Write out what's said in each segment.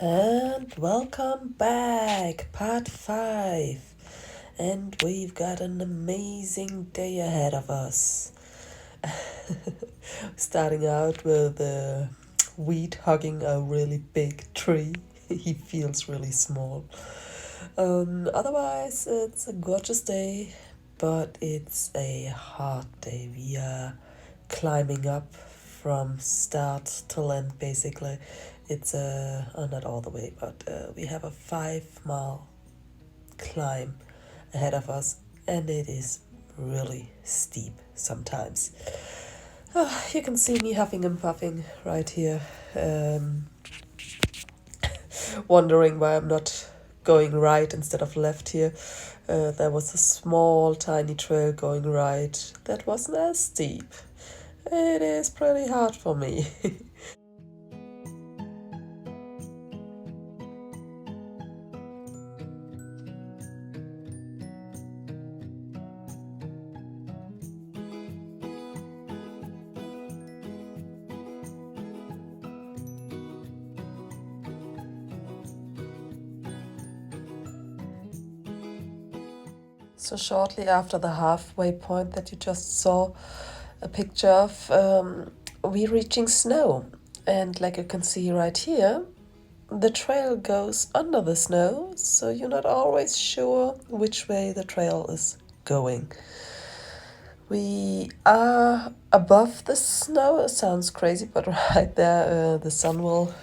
And welcome back, part 5. And we've got an amazing day ahead of us. Starting out with a weed hugging a really big tree. He feels really small. Otherwise, it's a gorgeous day, but it's a hard day. We are climbing up from start till end, basically. It's not all the way, but we have a 5 mile climb ahead of us, and it is really steep sometimes. You can see me huffing and puffing right here, wondering why I'm not going right instead of left here. There was a small, tiny trail going right that wasn't as steep. It is pretty hard for me. So shortly after the halfway point that you just saw a picture of, we're reaching snow. And like you can see right here, the trail goes under the snow, so you're not always sure which way the trail is going. We are above the snow. It sounds crazy, but right there, the sun will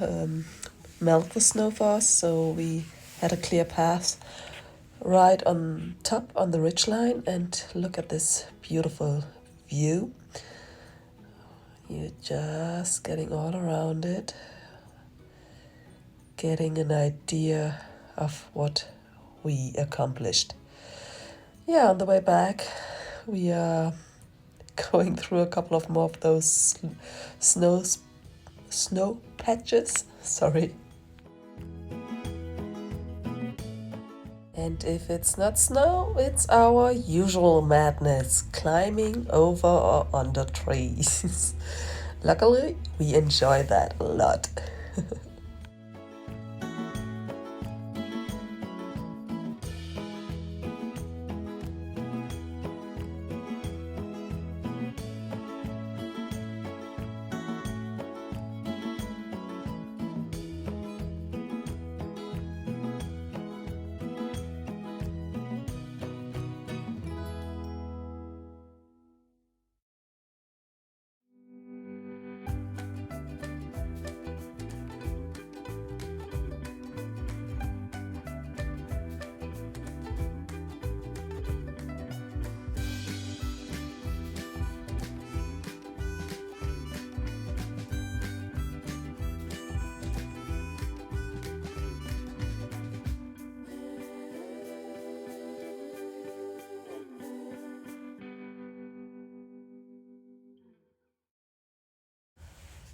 melt the snow for us, so we had a clear path right on top on the ridgeline, and look at this beautiful view. You're just getting all around it, getting an idea of what we accomplished. Yeah, on the way back, we are going through a couple of more of those snow patches. Sorry. And if it's not snow, it's our usual madness, climbing over or under trees. Luckily, we enjoy that a lot.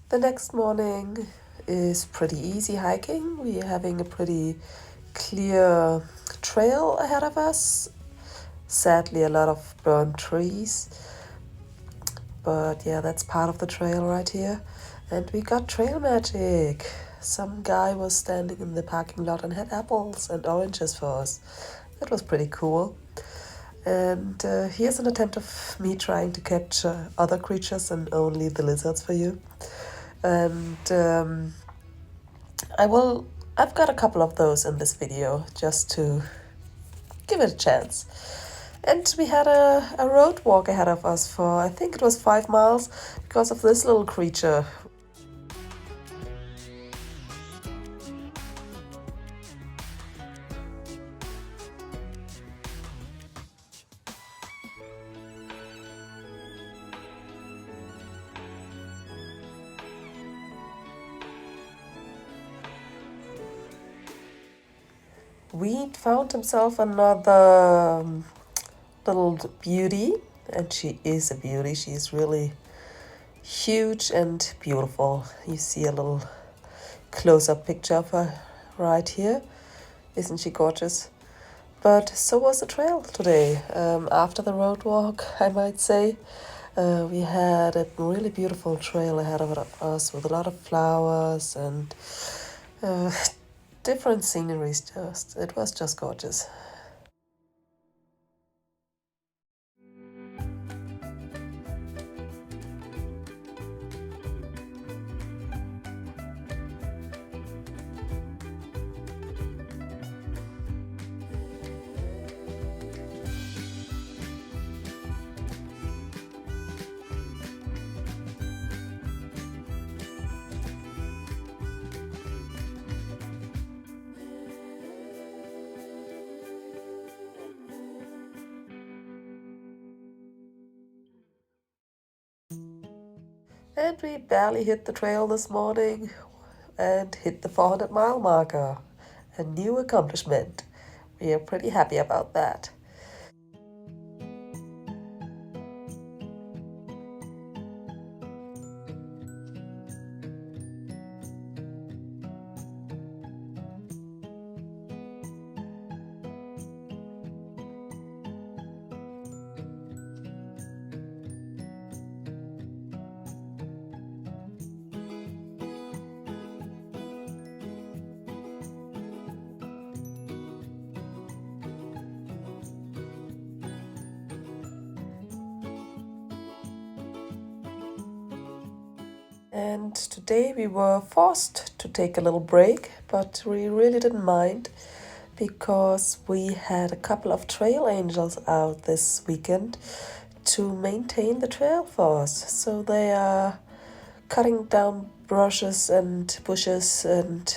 The next morning is pretty easy hiking. We're having a pretty clear trail ahead of us. Sadly, a lot of burnt trees. But yeah, that's part of the trail right here. And we got trail magic. Some guy was standing in the parking lot and had apples and oranges for us. That was pretty cool. And here's an attempt of me trying to capture other creatures and only the lizards for you. And I've got a couple of those in this video just to give it a chance. And we had a road walk ahead of us for, I think it was 5 miles, because of this little creature. Weed found himself another little beauty, and she is a beauty. She's really huge and beautiful. You see a little close-up picture of her right here. Isn't she gorgeous? But so was the trail today. After the road walk, I might say, we had a really beautiful trail ahead of us with a lot of flowers and different sceneries. It was just gorgeous. And we barely hit the trail this morning and hit the 400-mile marker. A new accomplishment. We are pretty happy about that. And today we were forced to take a little break, but we really didn't mind because we had a couple of trail angels out this weekend to maintain the trail for us. So they are cutting down brushes and bushes and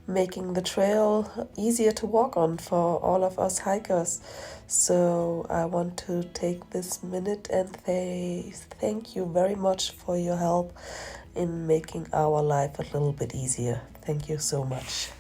making the trail easier to walk on for all of us hikers. So I want to take this minute and thank you very much for your help in making our life a little bit easier. Thank you so much.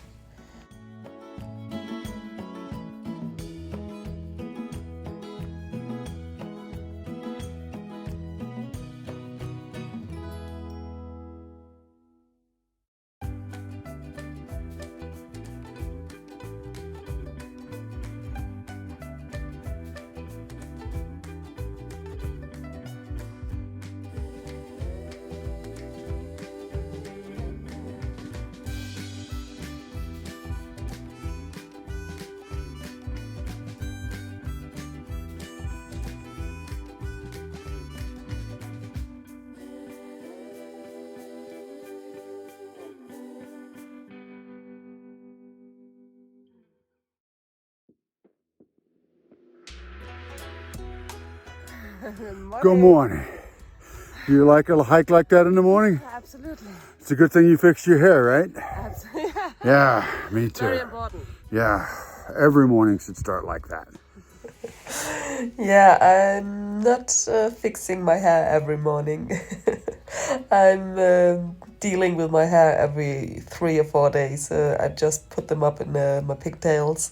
Good morning. Do you like a hike like that in the morning? Absolutely. It's a good thing you fixed your hair, right? Absolutely. Yeah, me too. Very important. Yeah, every morning should start like that. Yeah, I'm not fixing my hair every morning. I'm dealing with my hair every 3 or 4 days. I just put them up in my pigtails,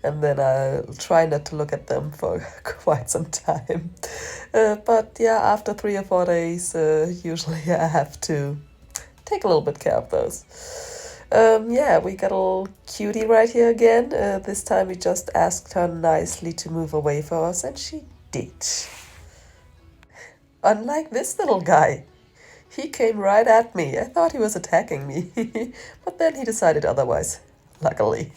and then I'll try not to look at them for quite some time. But yeah, after 3 or 4 days, usually I have to take a little bit care of those. Yeah, we got a little cutie right here again. This time we just asked her nicely to move away for us, and she did. Unlike this little guy. He came right at me. I thought he was attacking me, but then he decided otherwise, luckily.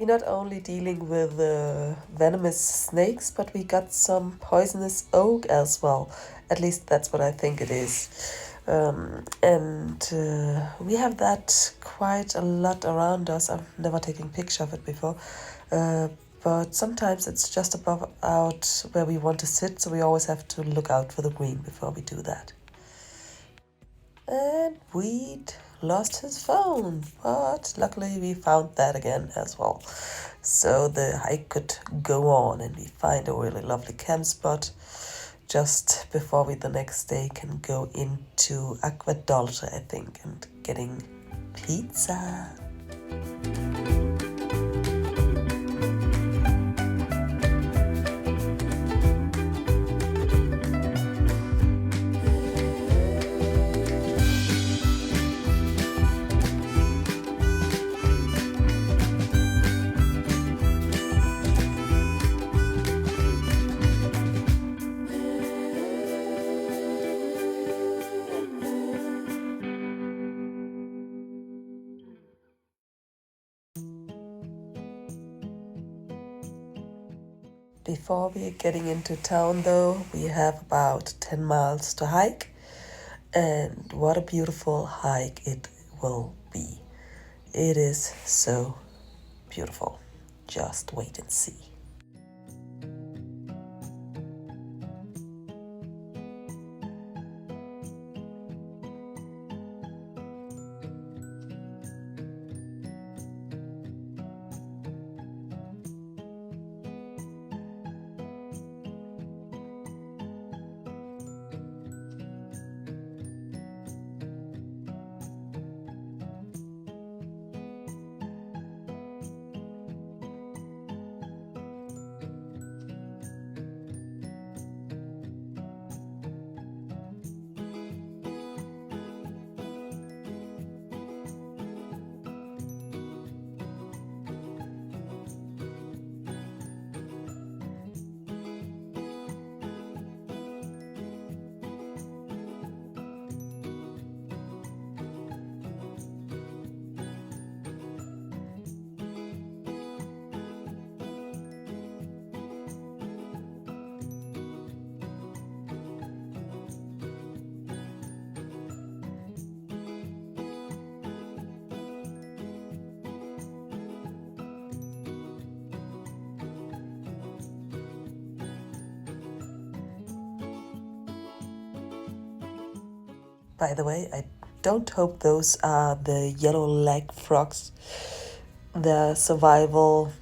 We're not only dealing with venomous snakes, but we got some poisonous oak as well. At least that's what I think it is. And we have that quite a lot around us. I've never taken a picture of it before. But sometimes it's just above out where we want to sit, so we always have to look out for the green before we do that. And we'd lost his phone, but luckily we found that again as well. So the hike could go on and we find a really lovely camp spot just before we the next day can go into Acqua Dolce, I think, and getting pizza. Before we are getting into town though, we have about 10 miles to hike, and what a beautiful hike it will be. It is so beautiful. Just wait and see. By the way, I don't hope those are the yellow leg frogs. Their survival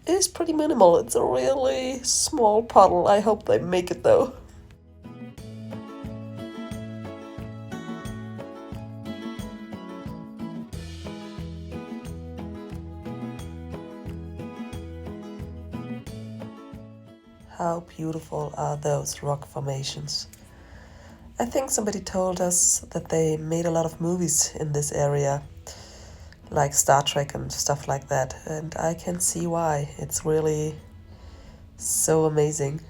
is pretty minimal. It's a really small puddle. I hope they make it though. How beautiful are those rock formations? I think somebody told us that they made a lot of movies in this area, like Star Trek and stuff like that, and I can see why. It's really so amazing.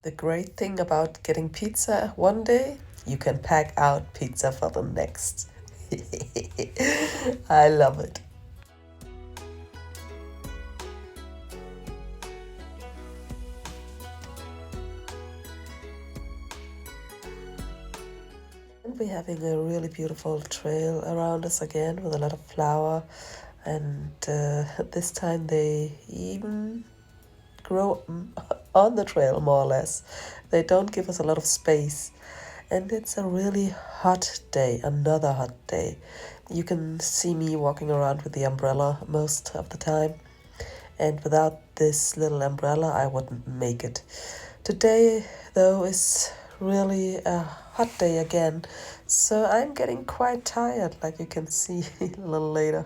The great thing about getting pizza one day, you can pack out pizza for the next. I love it. And we're having a really beautiful trail around us again with a lot of flower, and this time they even grow on the trail more or less. They don't give us a lot of space, and it's a really hot day, another hot day. You can see me walking around with the umbrella most of the time, and without this little umbrella I wouldn't make it. Today though is really a hot day again, so I'm getting quite tired, like you can see a little later.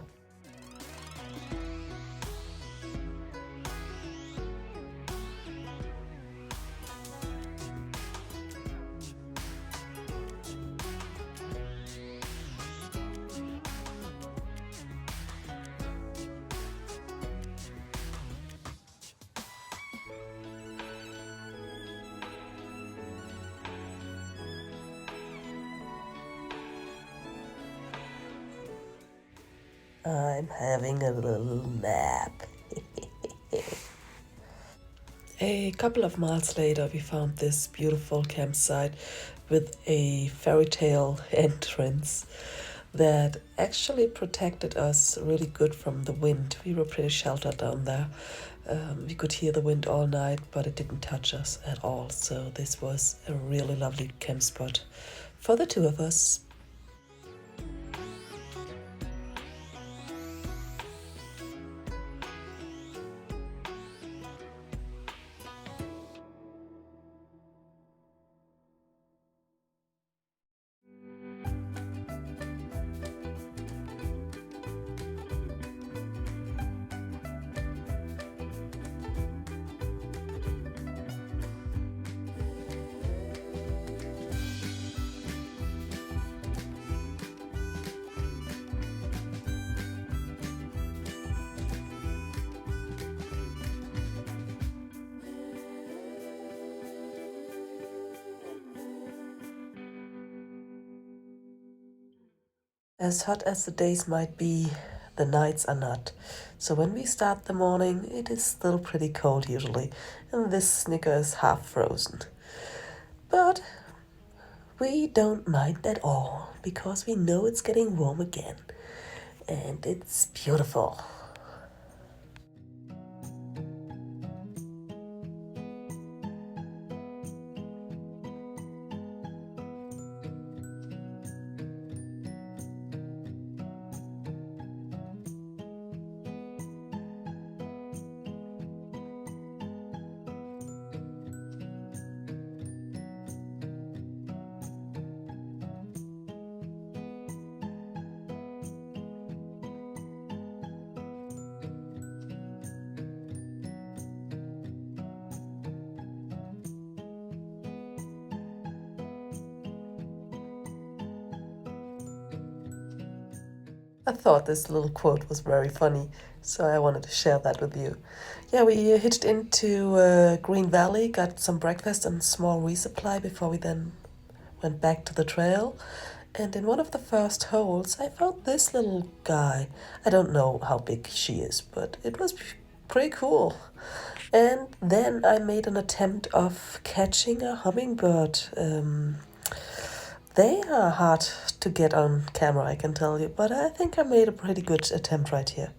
I'm having a little nap. A couple of miles later, we found this beautiful campsite with a fairy tale entrance that actually protected us really good from the wind. We were pretty sheltered down there. We could hear the wind all night, but it didn't touch us at all. So this was a really lovely camp spot for the two of us. As hot as the days might be, the nights are not. So when we start the morning, it is still pretty cold usually, and this snicker is half frozen. But we don't mind at all, because we know it's getting warm again. And it's beautiful. I thought this little quote was very funny, so I wanted to share that with you. Yeah, we hitched into Green Valley, got some breakfast and small resupply before we then went back to the trail. And in one of the first holes, I found this little guy. I don't know how big she is, but it was pretty cool. And then I made an attempt of catching a hummingbird. They are hard to get on camera, I can tell you, but I think I made a pretty good attempt right here.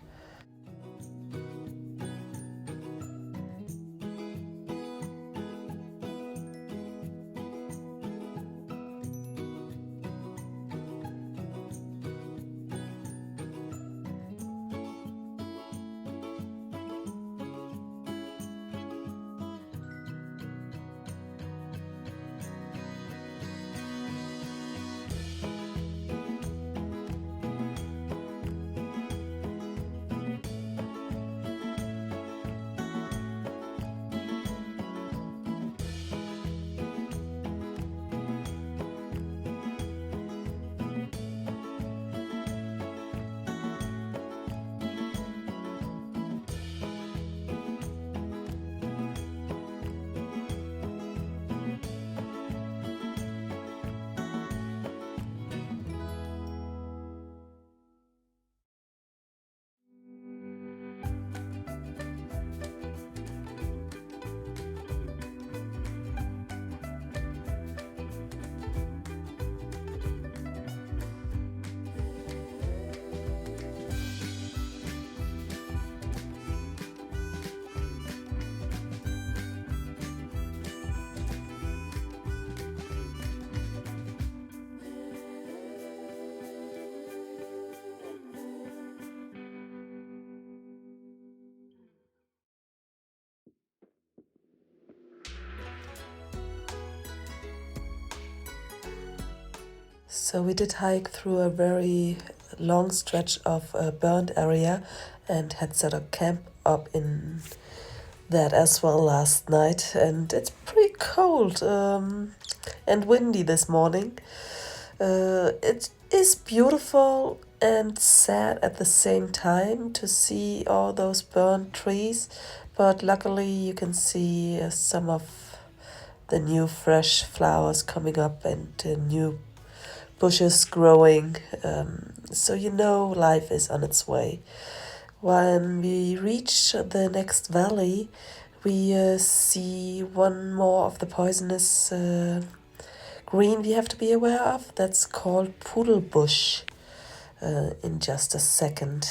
So we did hike through a very long stretch of a burned area and had set up camp up in that as well last night. And it's pretty cold and windy this morning. It is beautiful and sad at the same time to see all those burnt trees, but luckily you can see some of the new fresh flowers coming up and new bushes growing, so you know life is on its way. When we reach the next valley, we see one more of the poisonous green we have to be aware of. That's called poodle bush in just a second.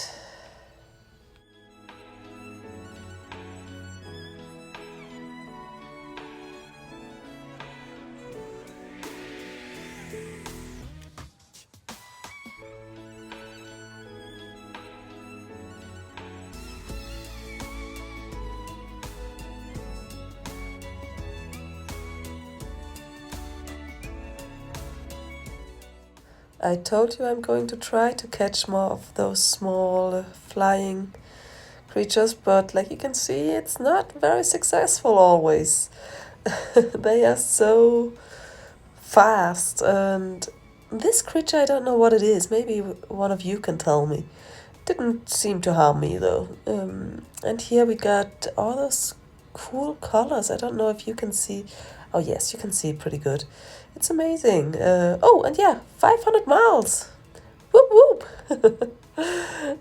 I told you I'm going to try to catch more of those small flying creatures, but like you can see, it's not very successful always. They are so fast, and this creature, I don't know what it is. Maybe one of you can tell me. Didn't seem to harm me though. And here we got all those cool colors. I don't know if you can see. Oh yes, you can see pretty good. It's amazing. Oh, and yeah, 500 miles. Whoop whoop.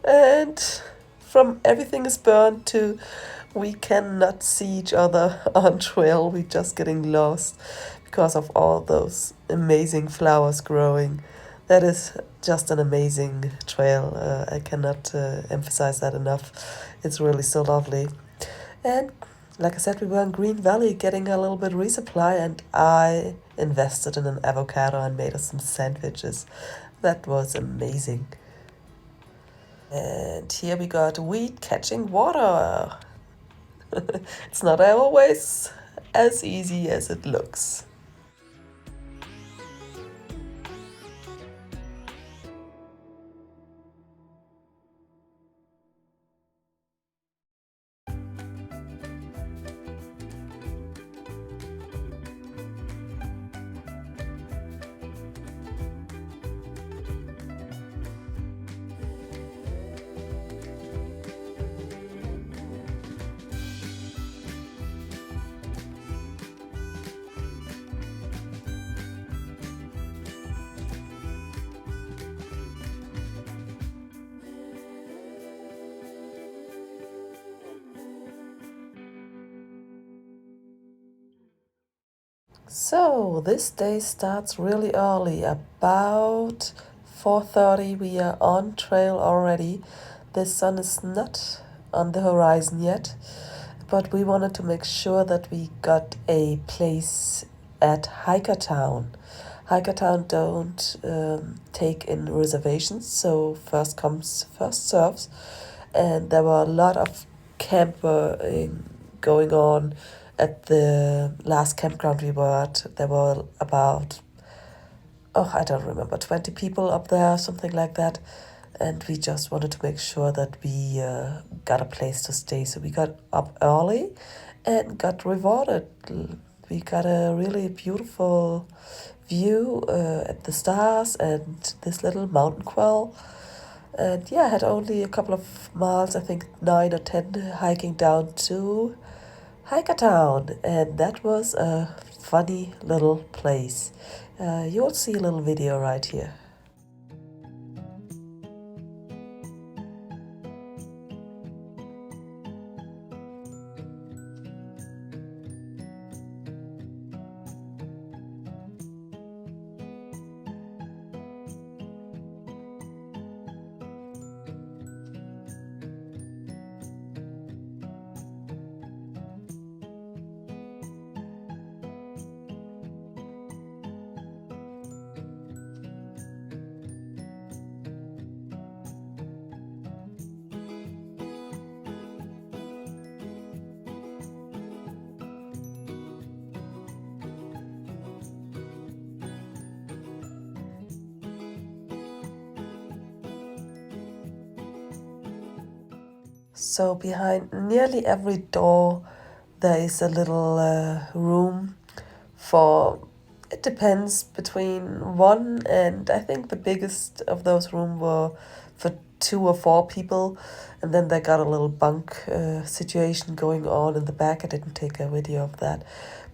And from everything is burned to we cannot see each other on trail. We're just getting lost because of all those amazing flowers growing. That is just an amazing trail. I cannot emphasize that enough. It's really so lovely. And like I said, we were in Green Valley getting a little bit resupply, and I invested in an avocado and made us some sandwiches. That was amazing. And here we got weed catching water. It's not always as easy as it looks. So this day starts really early, about 4:30. We are on trail already. The sun is not on the horizon yet, but we wanted to make sure that we got a place at Hikertown. Hikertown don't take in reservations, so first comes, first serves. And there were a lot of camping going on at the last campground we were at. There were about, oh, I don't remember, 20 people up there, something like that. And we just wanted to make sure that we got a place to stay. So we got up early and got rewarded. We got a really beautiful view at the stars and this little mountain quell. And yeah, I had only a couple of miles, I think 9 or 10, hiking down to Hikertown. And that was a funny little place. You'll see a little video right here. So behind nearly every door there is a little room for, it depends, between one and I think the biggest of those rooms were for 2 or 4 people. And then they got a little bunk situation going on in the back. I didn't take a video of that.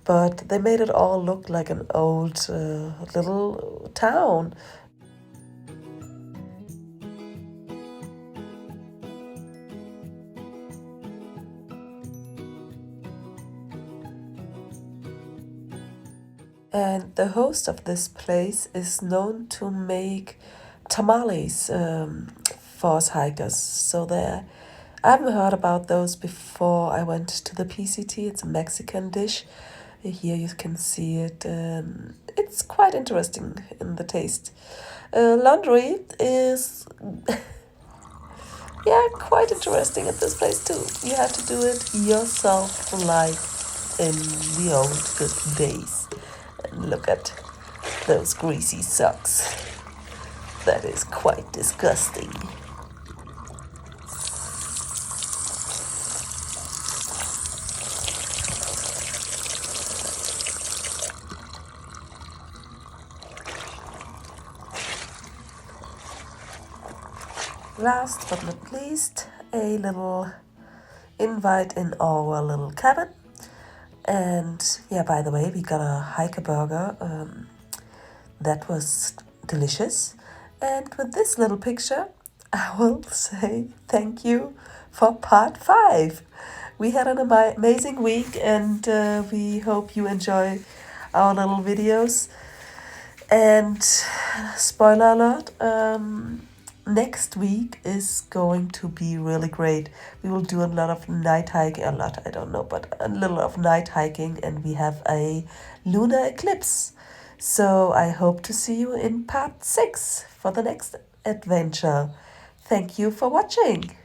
But they made it all look like an old little town. And the host of this place is known to make tamales for us hikers. So there, I haven't heard about those before I went to the PCT. It's a Mexican dish. Here you can see it. It's quite interesting in the taste. Laundry is yeah, quite interesting at this place too. You have to do it yourself like in the old good days. And look at those greasy socks. That is quite disgusting. Last but not least, a little invite in our little cabin. And yeah, by the way, we got a hiker burger. That was delicious. And with this little picture, I will say thank you for part 5. We had an amazing week, and we hope you enjoy our little videos. And spoiler alert, next week is going to be really great. We will do a lot of night hiking, a lot, I don't know, but a little of night hiking, and we have a lunar eclipse. So I hope to see you in part 6 for the next adventure. Thank you for watching.